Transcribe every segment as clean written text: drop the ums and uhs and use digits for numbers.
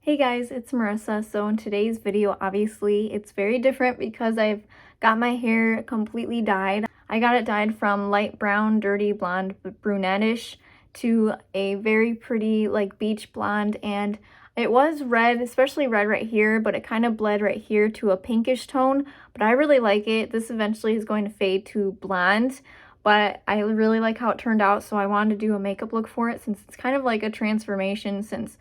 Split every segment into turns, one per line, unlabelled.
Hey guys, it's Marissa. So in today's video, obviously, it's very different because I've got my hair completely dyed. I got it dyed from light brown, dirty blonde, brunette-ish to a very pretty like beach blonde, and it was red, especially red right here, but it kind of bled right here to a pinkish tone, but I really like it. This eventually is going to fade to blonde, but I really like how it turned out, so I wanted to do a makeup look for it since it's kind of like a transformation since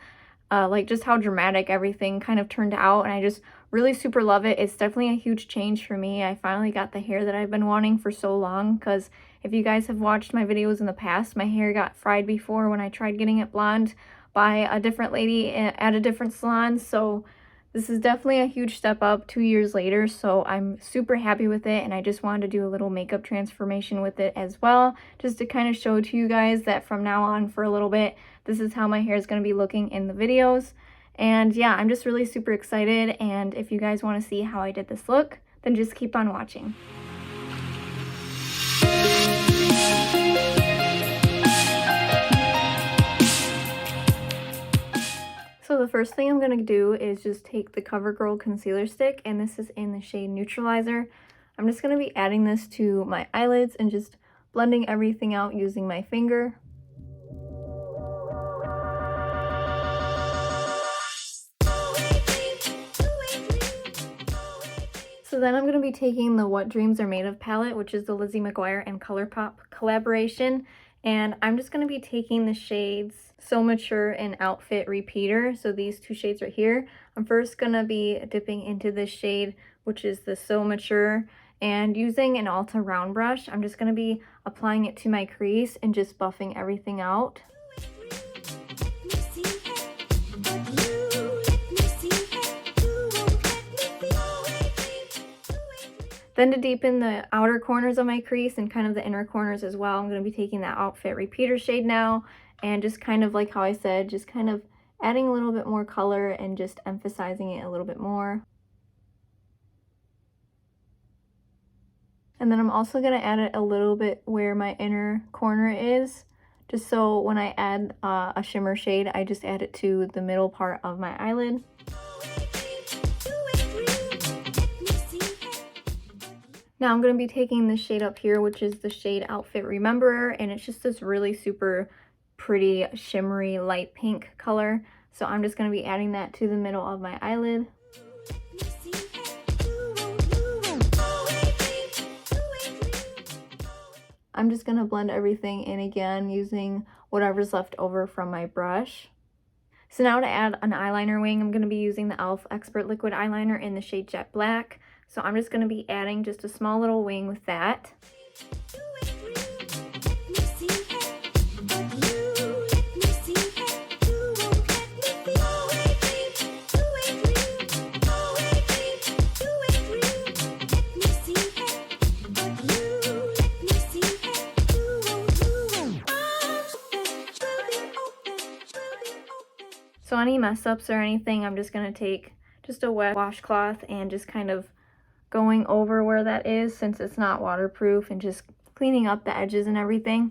like just how dramatic everything kind of turned out, and I just really super love it. It's definitely a huge change for me. I finally got the hair that I've been wanting for so long, because if you guys have watched my videos in the past, my hair got fried before when I tried getting it blonde by a different lady at a different salon. So this is definitely a huge step up 2 years later, so I'm super happy with it, and I just wanted to do a little makeup transformation with it as well, just to kind of show to you guys that from now on for a little bit, this is how my hair is going to be looking in the videos. And yeah, I'm just really super excited, and if you guys want to see how I did this look, then just keep on watching. So the first thing I'm going to do is just take the Covergirl concealer stick, and this is in the shade Neutralizer. I'm just going to be adding this to my eyelids and just blending everything out using my finger. So then I'm going to be taking the What Dreams Are Made Of palette, which is the Lizzie McGuire and Colourpop collaboration, and I'm just going to be taking the shades So Mature and Outfit Repeater, so these two shades right here. I'm first going to be dipping into this shade, which is the So Mature, and using an Ulta round brush, I'm just going to be applying it to my crease and just buffing everything out. Then to deepen the outer corners of my crease and kind of the inner corners as well, I'm going to be taking that Outfit Repeater shade now, and just kind of like how I said, just kind of adding a little bit more color and just emphasizing it a little bit more. And then I'm also going to add it a little bit where my inner corner is, just so when I add a shimmer shade, I just add it to the middle part of my eyelid. Now I'm going to be taking this shade up here, which is the shade Outfit Rememberer, and it's just this really super pretty shimmery light pink color. So I'm just going to be adding that to the middle of my eyelid. I'm just going to blend everything in again using whatever's left over from my brush. So now to add an eyeliner wing, I'm going to be using the e.l.f. Expert Liquid Eyeliner in the shade Jet Black. So I'm just going to be adding just a small little wing with that. So any mess ups or anything, I'm just going to take just a wet washcloth and just kind of going over where that is, since it's not waterproof, and just cleaning up the edges and everything.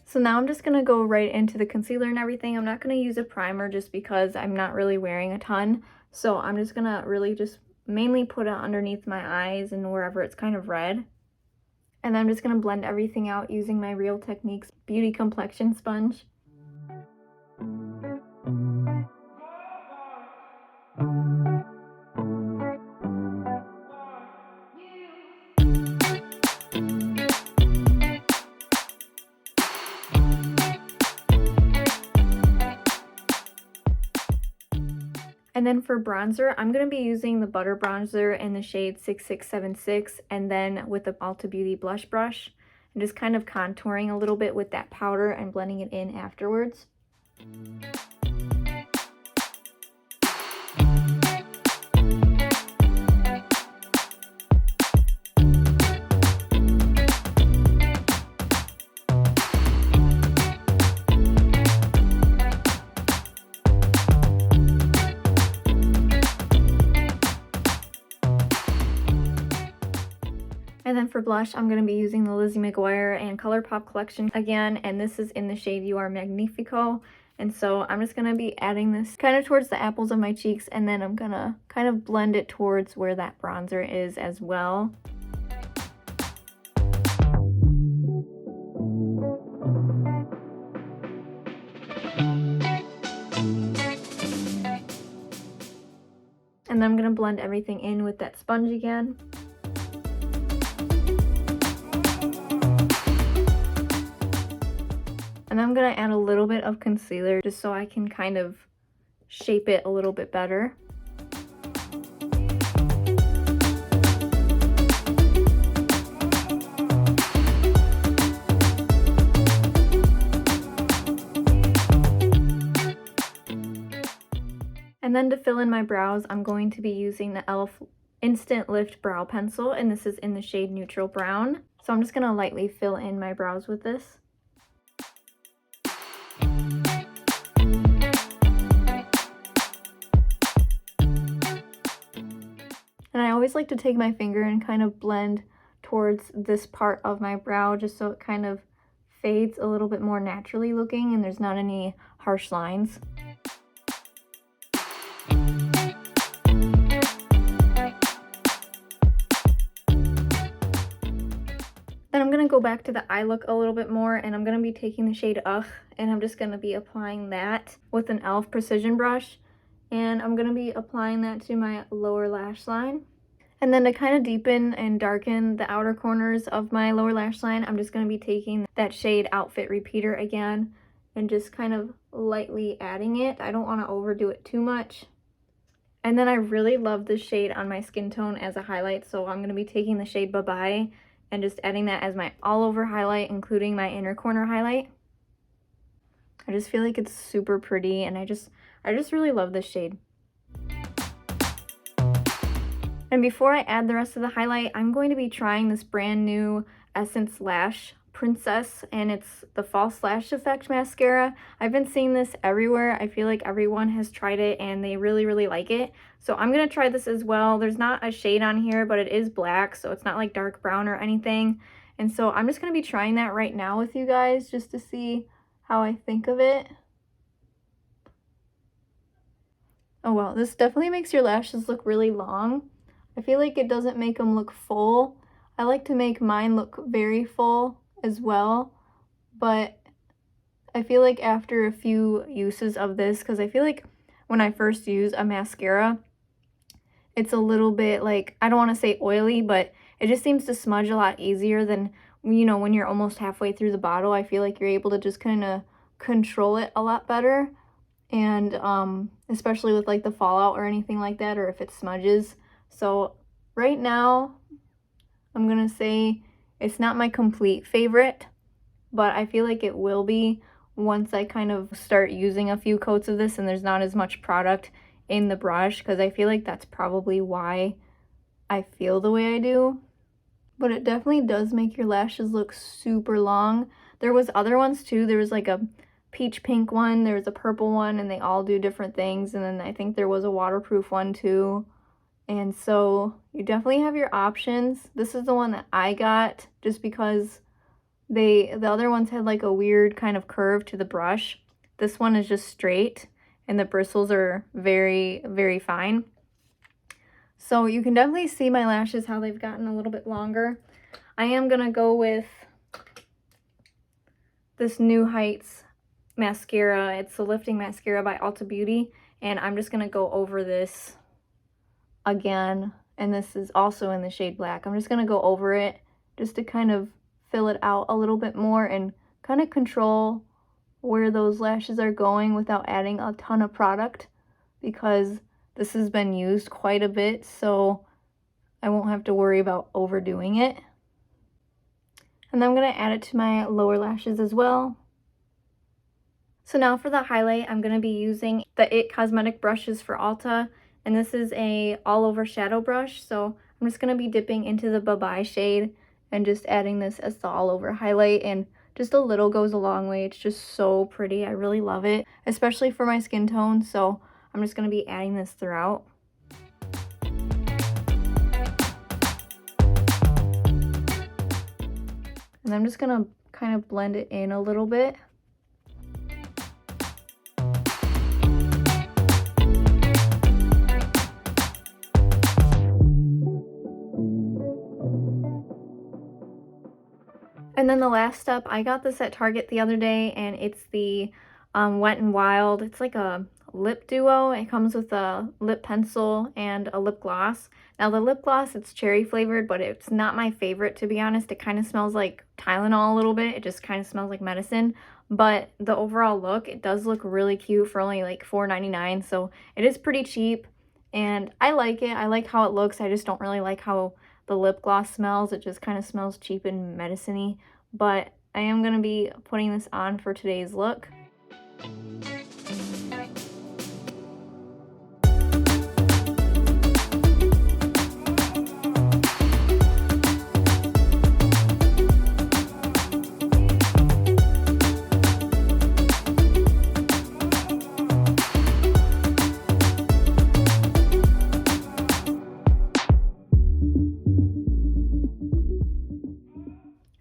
So now I'm just going to go right into the concealer and everything. I'm not going to use a primer just because I'm not really wearing a ton. So I'm just going to really just mainly put it underneath my eyes and wherever it's kind of red. And then I'm just going to blend everything out using my Real Techniques Beauty Complexion Sponge. And then for bronzer, I'm going to be using the Butter Bronzer in the shade 6676, and then with the Ulta Beauty Blush Brush, and just kind of contouring a little bit with that powder and blending it in afterwards. And then for blush, I'm going to be using the Lizzie McGuire and Colourpop collection again, and this is in the shade You Are Magnifico. And so I'm just going to be adding this kind of towards the apples of my cheeks, and then I'm going to kind of blend it towards where that bronzer is as well. And then I'm going to blend everything in with that sponge again. And then I'm going to add a little bit of concealer just so I can kind of shape it a little bit better. And then to fill in my brows, I'm going to be using the e.l.f. Instant Lift Brow Pencil, and this is in the shade Neutral Brown. So I'm just going to lightly fill in my brows with this. And I always like to take my finger and kind of blend towards this part of my brow just so it kind of fades a little bit more naturally looking and there's not any harsh lines. Then I'm going to go back to the eye look a little bit more, and I'm going to be taking the shade Ugghh, and I'm just going to be applying that with an e.l.f. precision brush, and I'm going to be applying that to my lower lash line. And then to kind of deepen and darken the outer corners of my lower lash line, I'm just going to be taking that shade Outfit Repeater again and just kind of lightly adding it. I don't want to overdo it too much. And then I really love this shade on my skin tone as a highlight, so I'm going to be taking the shade Buh-Bye and just adding that as my all over highlight, including my inner corner highlight. I just feel like it's super pretty, and I just really love this shade. And before I add the rest of the highlight, I'm going to be trying this brand new Essence Lash Princess, and it's the False Lash Effect Mascara. I've been seeing this everywhere. I feel like everyone has tried it and they really like it. So I'm going to try this as well. There's not a shade on here, but it is black, so it's not like dark brown or anything. And so I'm just going to be trying that right now with you guys just to see how I think of it. Oh wow, this definitely makes your lashes look really long. I feel like it doesn't make them look full. I like to make mine look very full as well, but I feel like after a few uses of this, because I feel like when I first use a mascara, it's a little bit like, I don't want to say oily, but it just seems to smudge a lot easier than, you know, when you're almost halfway through the bottle. I feel like you're able to just kind of control it a lot better, and especially with like the fallout or anything like that, or if it smudges. So right now I'm gonna say it's not my complete favorite, but I feel like it will be once I kind of start using a few coats of this and there's not as much product in the brush, because I feel like that's probably why I feel the way I do. But it definitely does make your lashes look super long. There was other ones too. There was like a peach pink one, there was a purple one, and they all do different things. And then I think there was a waterproof one too. And so you definitely have your options. This is the one that I got just because the other ones had like a weird kind of curve to the brush. This one is just straight and the bristles are very fine. So you can definitely see my lashes, how they've gotten a little bit longer. I am gonna go with this New Heights mascara. It's the Lifting Mascara by Ulta Beauty, and I'm just gonna go over this again, and this is also in the shade black. I'm just going to go over it just to kind of fill it out a little bit more and kind of control where those lashes are going without adding a ton of product, because this has been used quite a bit, so I won't have to worry about overdoing it. And then I'm going to add it to my lower lashes as well. So now for the highlight, I'm going to be using the IT Cosmetic brushes for Ulta. And this is a all over shadow brush, so I'm just going to be dipping into the Buh-Bye shade and just adding this as the all over highlight, and just a little goes a long way. It's just so pretty. I really love it, especially for my skin tone, so I'm just going to be adding this throughout. And I'm just gonna kind of blend it in a little bit. And then the last step, I got this at Target the other day, and it's the Wet n Wild. It's like a lip duo. It comes with a lip pencil and a lip gloss. Now the lip gloss, it's cherry flavored, but it's not my favorite, to be honest. It kind of smells like Tylenol a little bit. It just kind of smells like medicine. But the overall look, it does look really cute for only like $4.99. So it is pretty cheap, and I like it. I like how it looks. I just don't really like how the lip gloss smells. It just kind of smells cheap and medicine-y. But I am going to be putting this on for today's look.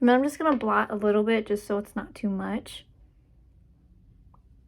And then I'm just going to blot a little bit just so it's not too much.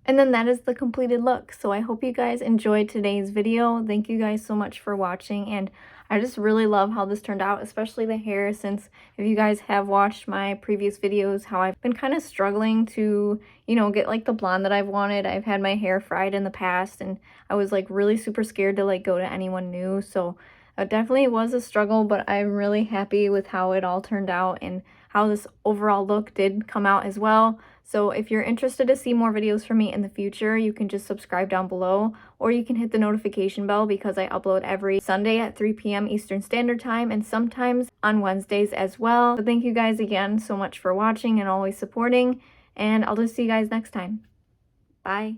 And then that is the completed look. So I hope you guys enjoyed today's video. Thank you guys so much for watching. And I just really love how this turned out, especially the hair, since if you guys have watched my previous videos, how I've been kind of struggling to, you know, get like the blonde that I've wanted. I've had my hair fried in the past, and I was like really super scared to like go to anyone new. So it definitely was a struggle, but I'm really happy with how it all turned out and how this overall look did come out as well. So if you're interested to see more videos from me in the future, you can just subscribe down below, or you can hit the notification bell because I upload every Sunday at 3 p.m. Eastern Standard Time and sometimes on Wednesdays as well. So thank you guys again so much for watching and always supporting, and I'll just see you guys next time. Bye.